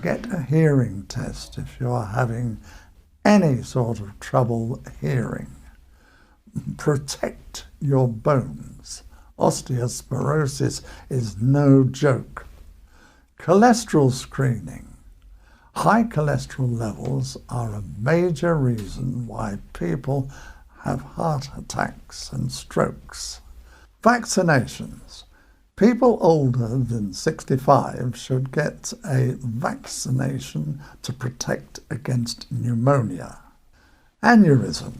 Get a hearing test if you're having any sort of trouble hearing. Protect your bones. Osteoporosis is no joke. Cholesterol screening. High cholesterol levels are a major reason why people have heart attacks and strokes. Vaccinations. People older than 65 should get a vaccination to protect against pneumonia. Aneurysm.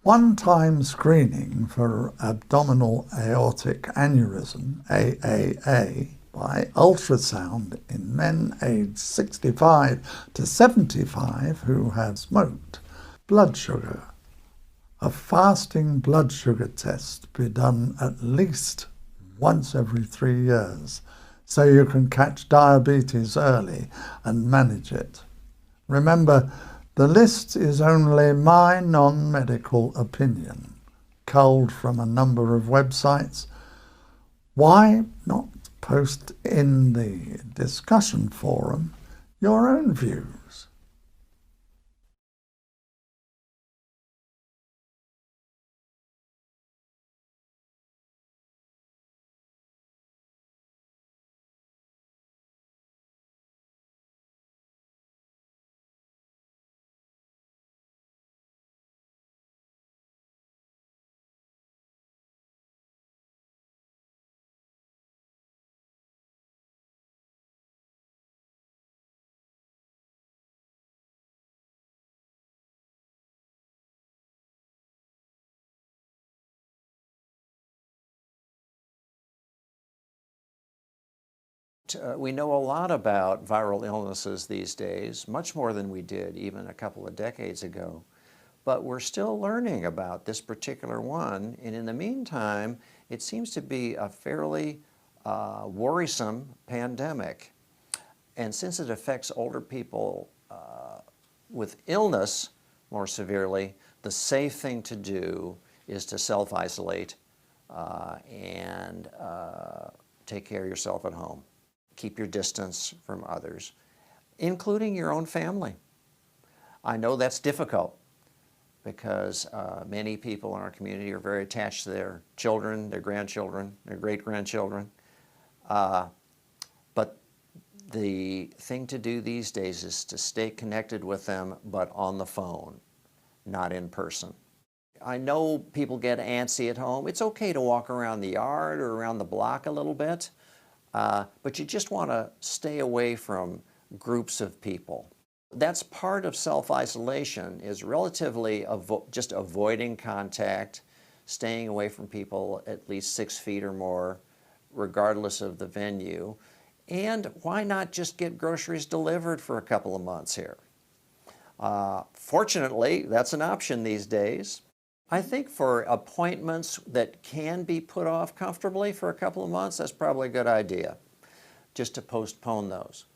One-time screening for abdominal aortic aneurysm, AAA, by ultrasound in men aged 65 to 75 who have smoked. Blood sugar. A fasting blood sugar test be done at least once every 3 years so you can catch diabetes early and manage it. Remember, the list is only my non-medical opinion, culled from a number of websites. Why not post in the discussion forum your own views? We know a lot about viral illnesses these days, much more than we did even a couple of decades ago. But we're still learning about this particular one, and in the meantime, it seems to be a fairly worrisome pandemic. And since it affects older people with illness more severely, the safe thing to do is to self-isolate and take care of yourself at home. Keep your distance from others, including your own family. I know that's difficult because many people in our community are very attached to their children, their grandchildren, their great-grandchildren. But the thing to do these days is to stay connected with them, but on the phone, not in person. I know people get antsy at home. It's okay to walk around the yard or around the block a little bit. But you just want to stay away from groups of people. That's part of self-isolation, is relatively just avoiding contact, staying away from people at least 6 feet or more, regardless of the venue. And why not just get groceries delivered for a couple of months here? Fortunately, that's an option these days. I think for appointments that can be put off comfortably for a couple of months, that's probably a good idea, just to postpone those.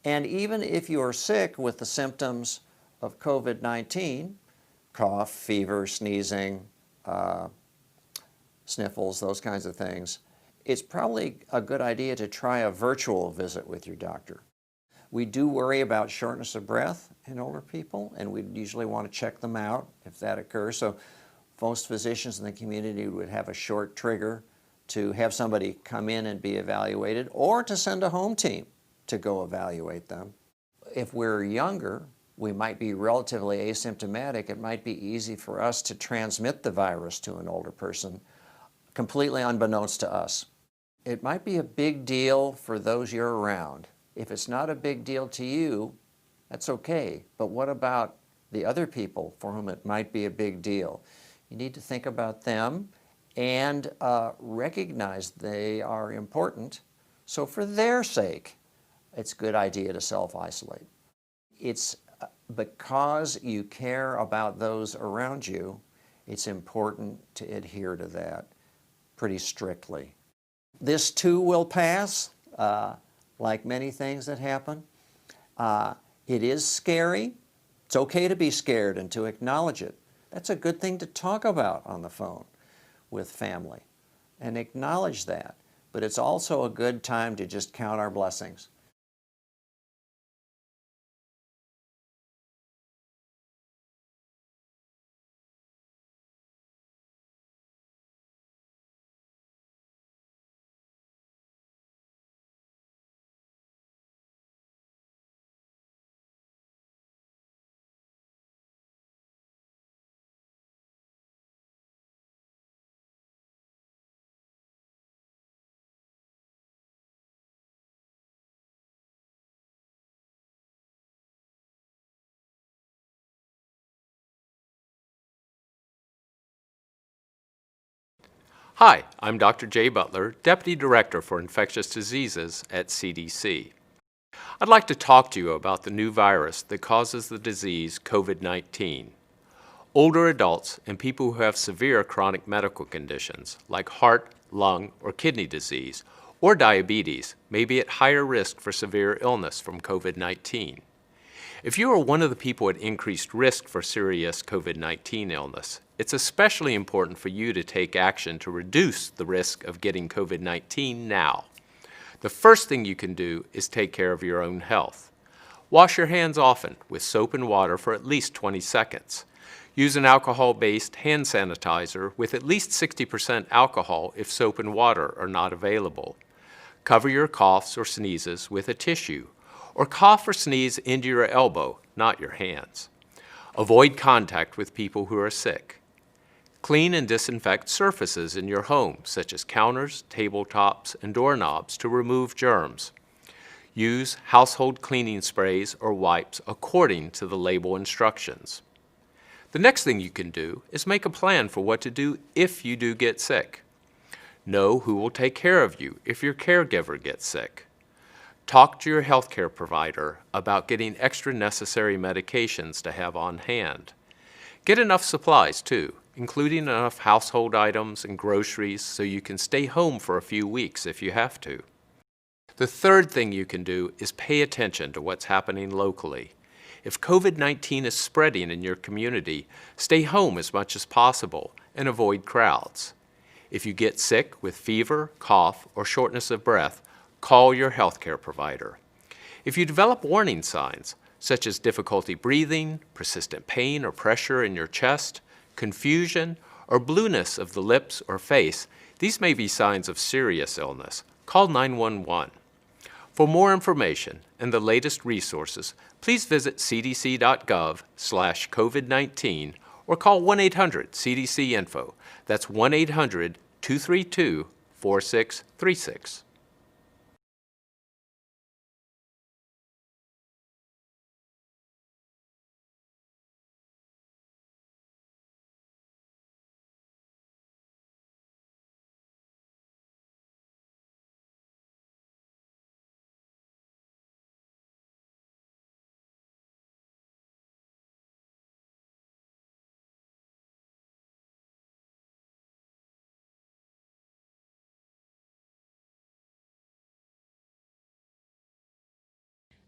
And even if you are sick with the symptoms of COVID-19, cough, fever, sneezing, sniffles, those kinds of things, it's probably a good idea to try a virtual visit with your doctor. We do worry about shortness of breath in older people, and we usually want to check them out if that occurs. So most physicians in the community would have a short trigger to have somebody come in and be evaluated, or to send a home team to go evaluate them. If we're younger, we might be relatively asymptomatic. It might be easy for us to transmit the virus to an older person, completely unbeknownst to us. It might be a big deal for those you're around. If it's not a big deal to you, that's okay. But what about the other people for whom it might be a big deal? You need to think about them and recognize they are important. So for their sake, it's a good idea to self-isolate. It's because you care about those around you, it's important to adhere to that pretty strictly. This too will pass, like many things that happen. It is scary. It's okay to be scared and to acknowledge it. That's a good thing to talk about on the phone with family and acknowledge that. But it's also a good time to just count our blessings. Hi, I'm Dr. Jay Butler, Deputy Director for Infectious Diseases at CDC. I'd like to talk to you about the new virus that causes the disease COVID-19. Older adults and people who have severe chronic medical conditions like heart, lung, or kidney disease or diabetes may be at higher risk for severe illness from COVID-19. If you are one of the people at increased risk for serious COVID-19 illness, it's especially important for you to take action to reduce the risk of getting COVID-19 now. The first thing you can do is take care of your own health. Wash your hands often with soap and water for at least 20 seconds. Use an alcohol-based hand sanitizer with at least 60% alcohol if soap and water are not available. Cover your coughs or sneezes with a tissue, or cough or sneeze into your elbow, not your hands. Avoid contact with people who are sick. Clean and disinfect surfaces in your home, such as counters, tabletops, and doorknobs to remove germs. Use household cleaning sprays or wipes according to the label instructions. The next thing you can do is make a plan for what to do if you do get sick. Know who will take care of you if your caregiver gets sick. Talk to your healthcare provider about getting extra necessary medications to have on hand. Get enough supplies too, including enough household items and groceries so you can stay home for a few weeks if you have to. The third thing you can do is pay attention to what's happening locally. If COVID-19 is spreading in your community, stay home as much as possible and avoid crowds. If you get sick with fever, cough, or shortness of breath, call your healthcare provider. If you develop warning signs, such as difficulty breathing, persistent pain or pressure in your chest, confusion, or blueness of the lips or face, these may be signs of serious illness. Call 911. For more information and the latest resources, please visit cdc.gov/COVID-19 or call 1-800-CDC-INFO. That's 1-800-232-4636.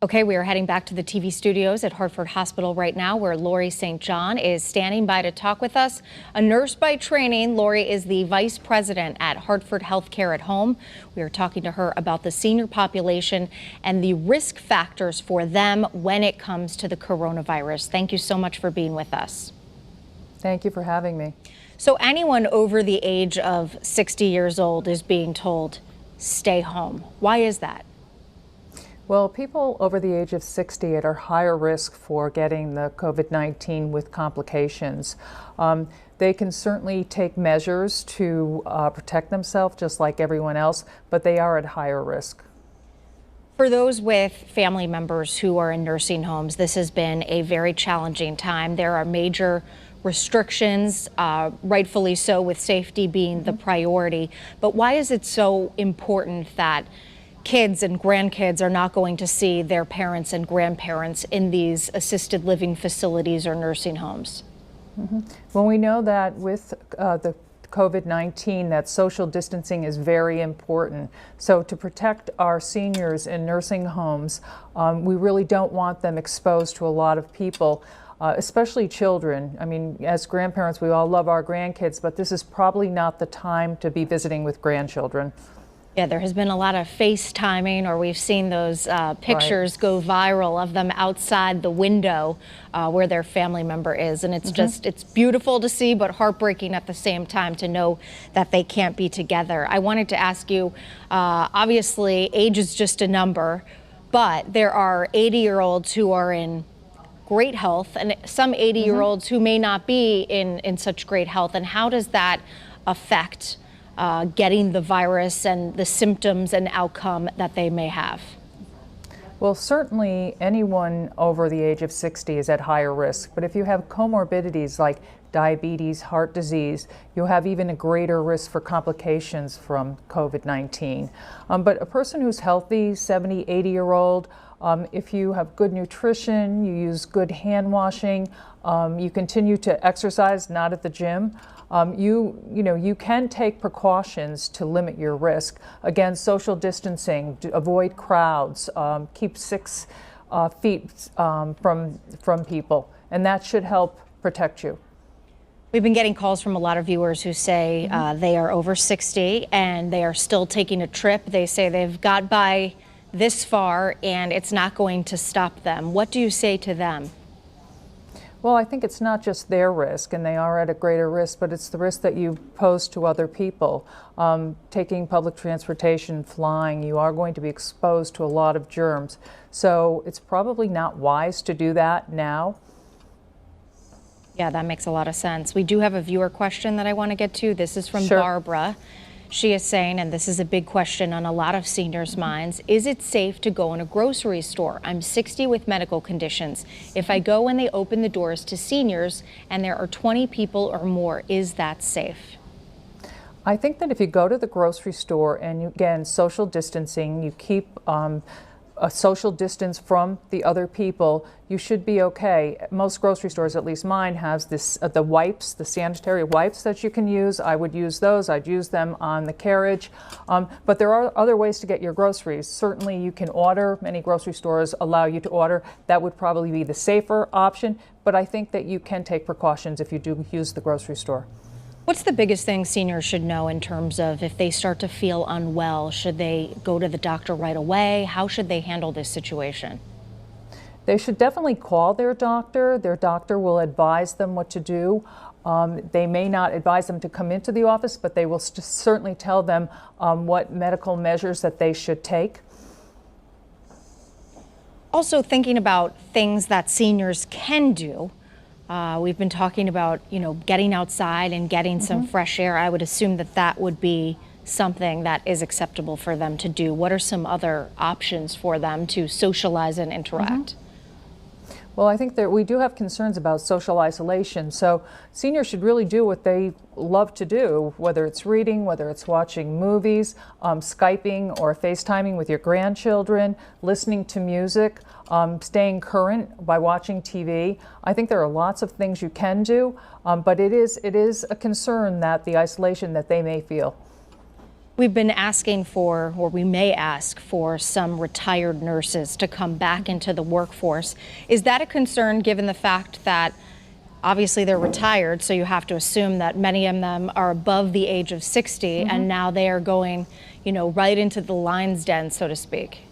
Okay, we are heading back to the TV studios at Hartford Hospital right now, where Lori St. John is standing by to talk with us. A nurse by training, Lori is the vice president at Hartford Healthcare at Home. We are talking to her about the senior population and the risk factors for them when it comes to the coronavirus. Thank you so much for being with us. Thank you for having me. So anyone over the age of 60 years old is being told, stay home. Why is that? Well, people over the age of 60 are higher risk for getting the COVID-19 with complications. They can certainly take measures to protect themselves just like everyone else, but they are at higher risk. For those with family members who are in nursing homes, this has been a very challenging time. There are major restrictions, rightfully so, with safety being the priority. But why is it so important that kids and grandkids are not going to see their parents and grandparents in these assisted living facilities or nursing homes? Well, we know that with the COVID-19 that social distancing is very important. So to protect our seniors in nursing homes, we really don't want them exposed to a lot of people, especially children. I mean, as grandparents, we all love our grandkids, but this is probably not the time to be visiting with grandchildren. Yeah, there has been a lot of FaceTiming, or we've seen those pictures go viral of them outside the window where their family member is. And it's just, it's beautiful to see, but heartbreaking at the same time to know that they can't be together. I wanted to ask you, obviously, age is just a number, but there are 80-year-olds who are in great health and some 80-year-olds who may not be in such great health. And how does that affect getting the virus and the symptoms and outcome that they may have? Well, certainly anyone over the age of 60 is at higher risk, but if you have comorbidities like diabetes, heart disease, you'll have even a greater risk for complications from COVID-19. But a person who's healthy, 70, 80-year-old, if you have good nutrition, you use good hand washing, you continue to exercise, not at the gym, you can take precautions to limit your risk. Again, social distancing, avoid crowds, keep 6 feet from people, and that should help protect you. We've been getting calls from a lot of viewers who say they are over 60 and they are still taking a trip. They say they've got by this far and it's not going to stop them. What do you say to them? Well, I think it's not just their risk, and they are at a greater risk, but it's the risk that you pose to other people. Taking public transportation, flying, you are going to be exposed to a lot of germs. So it's probably not wise to do that now. Yeah, that makes a lot of sense. We do have a viewer question that I want to get to. This is from Sure. Barbara. She is saying, and this is a big question on a lot of seniors' minds, is it safe to go in a grocery store? I'm 60 with medical conditions. If I go and they open the doors to seniors and there are 20 people or more, is that safe? I think that if you go to the grocery store and you, again, social distancing, you keep a social distance from the other people, you should be okay. Most grocery stores, at least mine, has this the wipes, the sanitary wipes that you can use. I would use those. I'd use them on the carriage. But there are other ways to get your groceries. Certainly you can order. Many grocery stores allow you to order. That would probably be the safer option, but I think that you can take precautions if you do use the grocery store. What's the biggest thing seniors should know in terms of if they start to feel unwell? Should they go to the doctor right away? How should they handle this situation? They should definitely call their doctor. Their doctor will advise them what to do. They may not advise them to come into the office, but they will certainly tell them what medical measures that they should take. Also thinking about things that seniors can do. We've been talking about, getting outside and getting some fresh air. I would assume that that would be something that is acceptable for them to do. What are some other options for them to socialize and interact? Well, I think that we do have concerns about social isolation. So seniors should really do what they love to do, whether it's reading, whether it's watching movies, Skyping or FaceTiming with your grandchildren, listening to music, staying current by watching TV. I think there are lots of things you can do, but it is a concern that the isolation that they may feel. We've been asking for, or we may ask for, some retired nurses to come back into the workforce. Is that a concern given the fact that obviously they're retired, so you have to assume that many of them are above the age of 60 and now they are going, right into the lion's den, so to speak?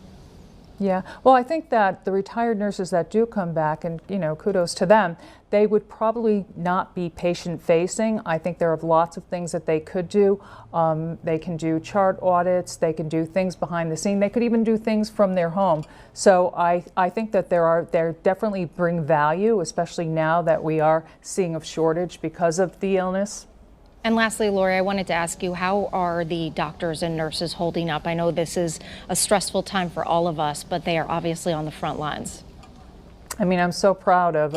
Yeah, well, I think that the retired nurses that do come back, and kudos to them, they would probably not be patient-facing. I think there are lots of things that they could do. They can do chart audits, they can do things behind the scene, they could even do things from their home. So I think that they definitely bring value, especially now that we are seeing a shortage because of the illness. And lastly, Lori, I wanted to ask you, how are the doctors and nurses holding up? I know this is a stressful time for all of us, but they are obviously on the front lines. I mean, I'm so proud of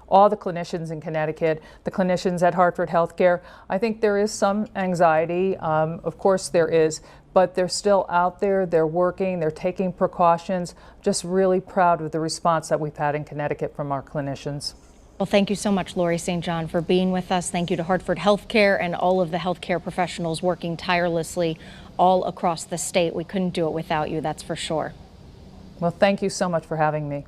all the clinicians in Connecticut, the clinicians at Hartford Healthcare. I think there is some anxiety, of course there is, but they're still out there, they're working, they're taking precautions. Just really proud of the response that we've had in Connecticut from our clinicians. Well, thank you so much, Lori St. John, for being with us. Thank you to Hartford Healthcare and all of the healthcare professionals working tirelessly all across the state. We couldn't do it without you, that's for sure. Well, thank you so much for having me.